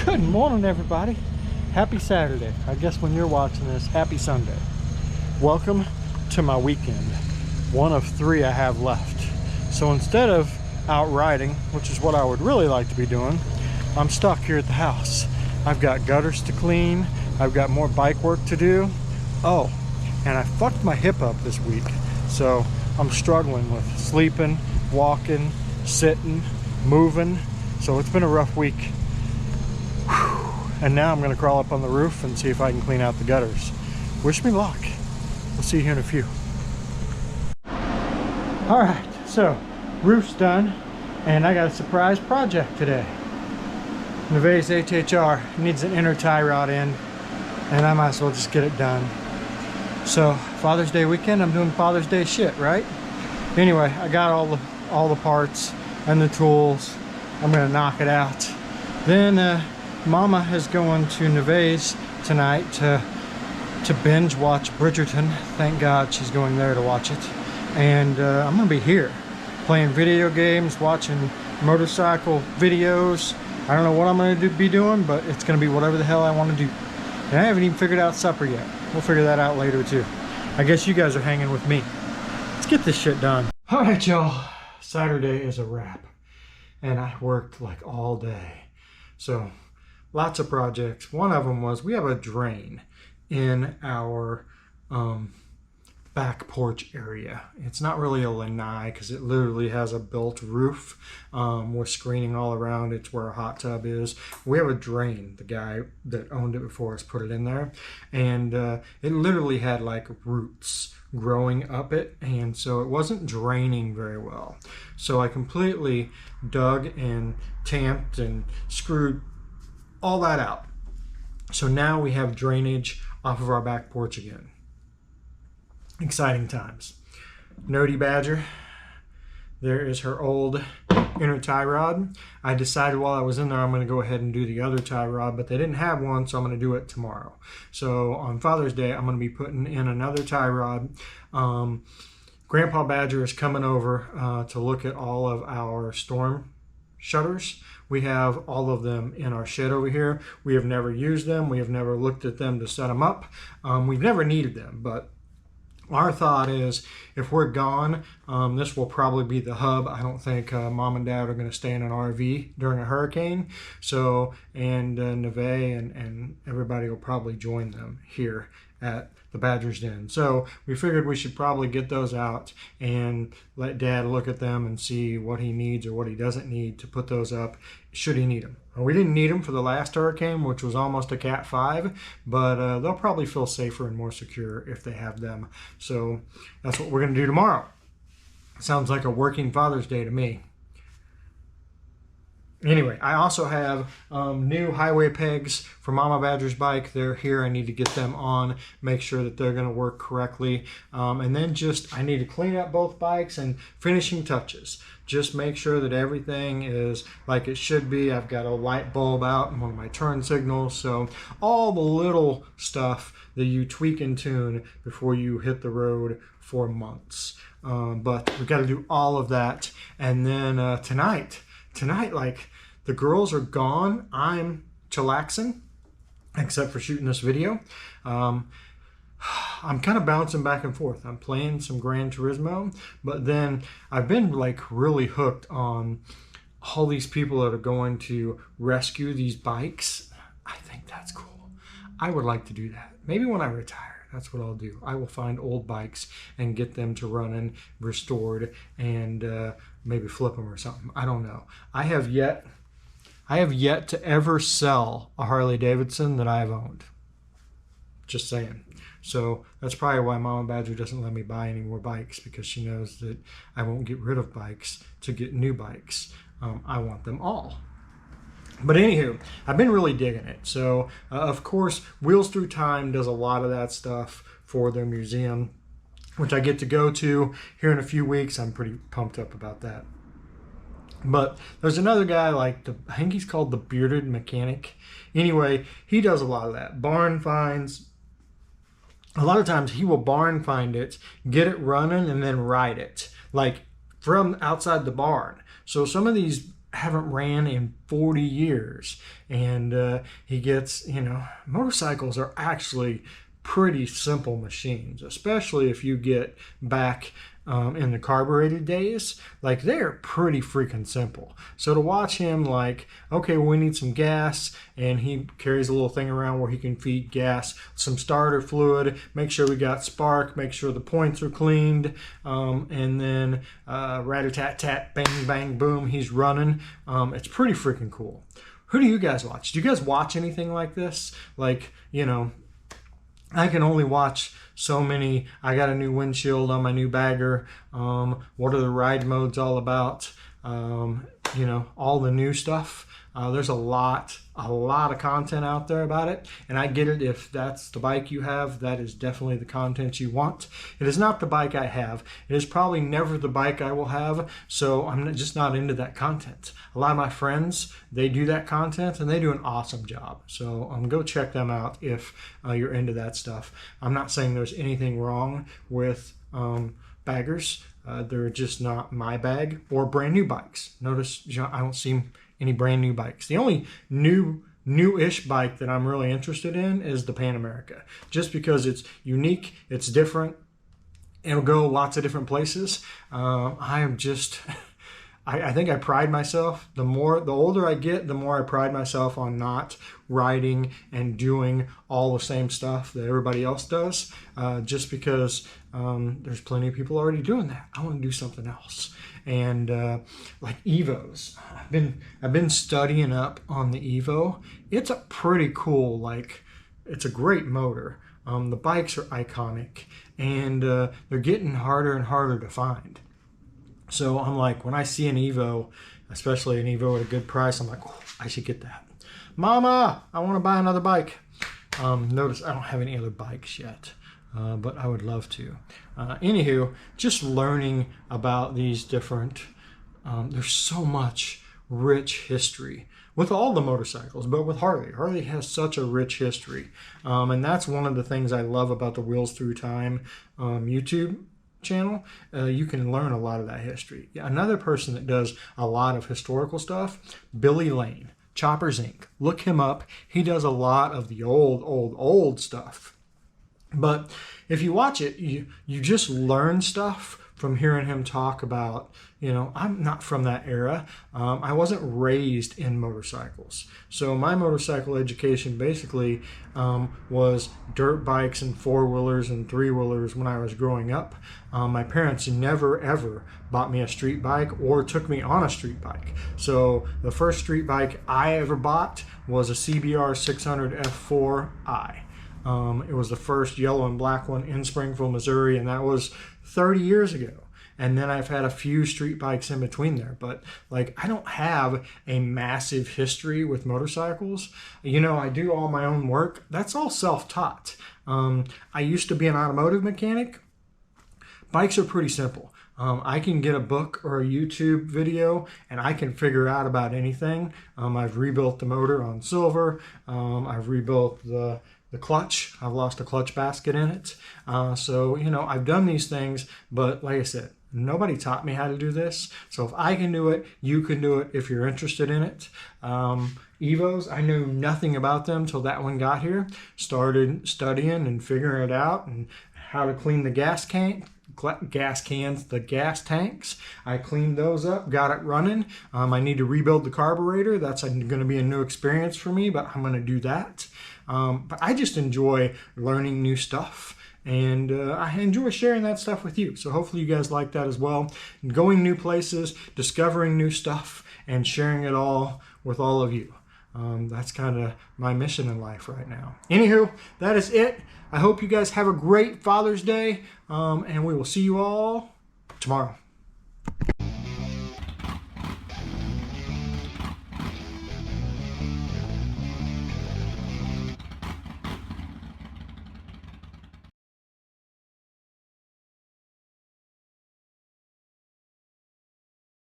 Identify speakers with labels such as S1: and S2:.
S1: Good morning, everybody. Happy Saturday. I guess when you're watching this, happy Sunday. Welcome to my weekend. One of 3 I have left. So instead of out riding, which is what I would really like to be doing, I'm stuck here at the house. I've got gutters to clean. I've got more bike work to do. Oh, and I fucked my hip up this week. So I'm struggling with sleeping, walking, sitting, moving. So it's been a rough week. Whew. And now I'm gonna crawl up on the roof and see if I can clean out the gutters. Wish me luck. We'll see you here in a few. All right, so roof's done, and I got a surprise project today. Neve's HHR needs an inner tie rod in, and I might as well just get it done. So Father's Day weekend, I'm doing Father's Day shit, right? Anyway, I got all the parts and the tools. I'm gonna knock it out. Then Mama is going to Neve's tonight to binge watch Bridgerton. Thank God she's going there to watch it. And I'm gonna be here playing video games, watching motorcycle videos. I don't know what I'm gonna be doing, but it's gonna be whatever the hell I want to do. And I haven't even figured out supper yet. We'll figure that out later too. I guess you guys are hanging with me. Let's get this shit done. All right, y'all. Saturday is a wrap, and I worked like all day. So lots of projects. One of them was we have a drain in our back porch area. It's not really a lanai because it literally has a built roof with screening all around. It's where a hot tub is. We have a drain. The guy that owned it before us put it in there, and it literally had like roots growing up it, and so it wasn't draining very well. So I completely dug and tamped and screwed all that out. So now we have drainage off of our back porch again. Exciting times. Nerdy Badger, there is her old inner tie rod. I decided while I was in there I'm going to go ahead and do the other tie rod, but they didn't have one, so I'm going to do it tomorrow. So on Father's Day I'm going to be putting in another tie rod. Grandpa Badger is coming over to look at all of our storm shutters. We have all of them in our shed over here. We have never used them. We have never looked at them to set them up. We've never needed them, but our thought is if we're gone, this will probably be the hub. I don't think Mom and Dad are going to stay in an RV during a hurricane. So, and Neve and everybody will probably join them here at the Badger's Den. So we figured we should probably get those out and let Dad look at them and see what he needs or what he doesn't need to put those up, should he need them. We didn't need them for the last hurricane, which was almost a Cat 5, but they'll probably feel safer and more secure if they have them. So that's what we're going to do tomorrow. Sounds like a working Father's Day to me. Anyway, I also have new highway pegs for Mama Badger's bike. They're here. I need to get them on, make sure that they're going to work correctly. And then I need to clean up both bikes and finishing touches. Just make sure that everything is like it should be. I've got a light bulb out and one of my turn signals. So all the little stuff that you tweak and tune before you hit the road for months. But we've got to do all of that. And then tonight, like, the girls are gone. I'm chillaxing, except for shooting this video. I'm kind of bouncing back and forth. I'm playing some Gran Turismo, but then I've been like really hooked on all these people that are going to rescue these bikes. I think that's cool. I would like to do that. Maybe when I retire. That's what I'll do. I will find old bikes and get them to running, restored, and maybe flip them or something. I don't know. I have yet to ever sell a Harley Davidson that I have owned. Just saying. So that's probably why Mama Badger doesn't let me buy any more bikes, because she knows that I won't get rid of bikes to get new bikes. I want them all. But anywho, I've been really digging it. So, of course, Wheels Through Time does a lot of that stuff for their museum, which I get to go to here in a few weeks. I'm pretty pumped up about that. But there's another guy, like, I think he's called the Bearded Mechanic. Anyway, he does a lot of that. Barn finds. A lot of times he will barn find it, get it running, and then ride it, like from outside the barn. So some of these haven't ran in 40 years. And he gets, motorcycles are actually pretty simple machines, especially if you get back in the carbureted days. Like, they're pretty freaking simple. So to watch him, like, okay, well, we need some gas, and he carries a little thing around where he can feed gas, some starter fluid, make sure we got spark, make sure the points are cleaned, and then rat-a-tat-tat, bang, bang, boom, he's running. It's pretty freaking cool. Who do you guys watch? Do you guys watch anything like this? Like, I can only watch so many. I got a new windshield on my new bagger. What are the ride modes all about? All the new stuff. There's a lot of content out there about it, and I get it. If that's the bike you have, that is definitely the content you want. It is not the bike I have. It is probably never the bike I will have, so I'm just not into that content. A lot of my friends, they do that content, and they do an awesome job. So go check them out if you're into that stuff. I'm not saying there's anything wrong with baggers. They're just not my bag, or brand new bikes. Notice, I don't see any brand new bikes. The only new-ish bike that I'm really interested in is the Pan America, just because it's unique, it's different, it'll go lots of different places. I think I pride myself. The older I get, the more I pride myself on not riding and doing all the same stuff that everybody else does, just because there's plenty of people already doing that. I want to do something else. And like Evos, I've been studying up on the Evo. It's a pretty cool, it's a great motor. The bikes are iconic, and they're getting harder and harder to find. So I'm like, when I see an Evo, especially an Evo at a good price, I'm like, oh, I should get that. Mama, I want to buy another bike. Notice I don't have any other bikes yet, but I would love to. Anywho, just learning about these different, there's so much rich history with all the motorcycles, but with Hurley. Hurley has such a rich history. And that's one of the things I love about the Wheels Through Time YouTube channel. You can learn a lot of that history. Another person that does a lot of historical stuff, Billy Lane, Choppers Inc. Look him up. He does a lot of the old stuff. But if you watch it, you just learn stuff from hearing him talk about, I'm not from that era. I wasn't raised in motorcycles. So my motorcycle education basically was dirt bikes and four-wheelers and three-wheelers when I was growing up. My parents never, ever bought me a street bike or took me on a street bike. So the first street bike I ever bought was a CBR 600 F4i. It was the first yellow and black one in Springfield, Missouri, and that was 30 years ago. And then I've had a few street bikes in between there, but I don't have a massive history with motorcycles. I do all my own work. That's all self-taught. I used to be an automotive mechanic. Bikes are pretty simple. I can get a book or a YouTube video and I can figure out about anything. I've rebuilt the motor on Silver. I've rebuilt the clutch. I've lost a clutch basket in it. So, I've done these things, but like I said, nobody taught me how to do this. So if I can do it, you can do it if you're interested in it. Evos, I knew nothing about them till that one got here. Started studying and figuring it out and how to clean the gas cans, the gas tanks. I cleaned those up, got it running. I need to rebuild the carburetor. That's going to be a new experience for me, but I'm going to do that. But I just enjoy learning new stuff. And I enjoy sharing that stuff with you. So hopefully you guys like that as well. Going new places, discovering new stuff, and sharing it all with all of you. That's kind of my mission in life right now. Anywho, that is it. I hope you guys have a great Father's Day. And we will see you all tomorrow.